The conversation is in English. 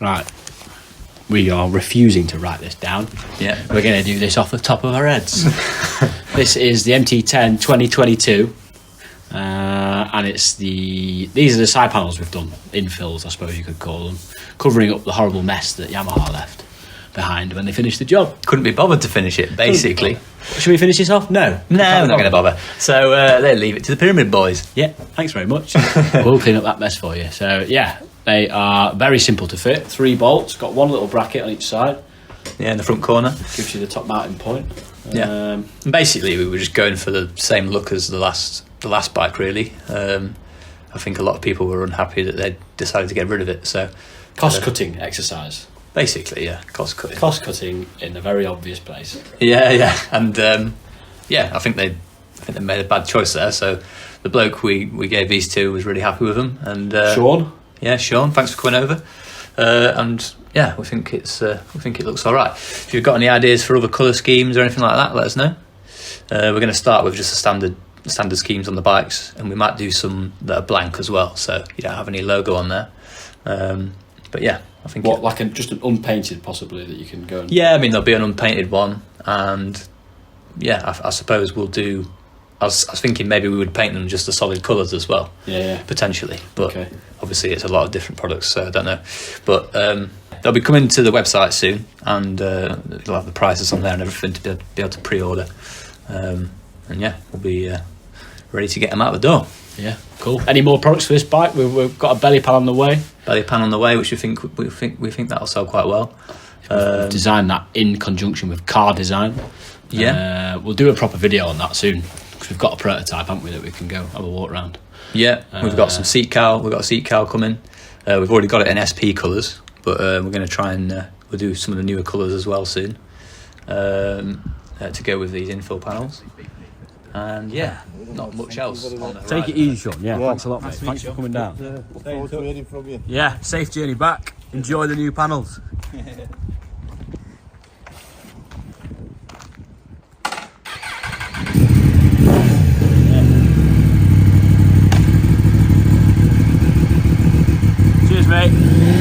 Right. We are refusing to write this down. Yeah. We're going to do this off the top of our heads. This is the MT-10 2022. And these are the side panels we've done. Infills, I suppose you could call them. Covering up the horrible mess that Yamaha left behind when they finished the job. Couldn't be bothered to finish it, basically. Should we finish this off? No. No, we're not going to bother. So they leave it to the Pyramid Boys. Yeah, thanks very much. We'll clean up that mess for you. So, yeah, they are very simple to fit. 3 bolts, got one little bracket on each side. Yeah, in the front corner. Gives you the top mounting point. Yeah. And basically, we were just going for the same look as the last bike, really. I think a lot of people were unhappy that they decided to get rid of it. So cost-cutting exercise. Basically, yeah, cost-cutting. Cost-cutting in a very obvious place. Yeah, and I think they made a bad choice there. So the bloke we gave these to was really happy with them. And Sean? Yeah, Sean, thanks for coming over. And yeah, we think it looks all right. If you've got any ideas for other colour schemes or anything like that, let us know. We're going to start with just the standard schemes on the bikes, and we might do some that are blank as well, so you don't have any logo on there. But yeah, I think just an unpainted possibly that you can go and... Yeah, I mean there'll be an unpainted one, and yeah, I suppose we'll do. I was thinking maybe we would paint them just the solid colours as well. Yeah. Potentially, but obviously it's a lot of different products, so I don't know. But they'll be coming to the website soon, and they'll have the prices on there and everything to be able to pre-order. And yeah, we'll be ready to get them out the door. Yeah, cool. Any more products for this bike? We've got a belly pan on the way. Belly pan on the way, which we think that'll sell quite well. We've designed that in conjunction with car design. Yeah, we'll do a proper video on that soon because we've got a prototype, haven't we, that we can go have a walk around. Yeah, we've got some seat cowl. We've got a seat cowl coming. We've already got it in SP colours, but we're going to try and we'll do some of the newer colours as well soon to go with these infill panels. And yeah, not much else on the Take it easy, Sean. Yeah, thanks a lot, mate. Thanks for coming down. Look forward to hearing from you. Yeah, safe journey back. Enjoy the new panels. Cheers, mate.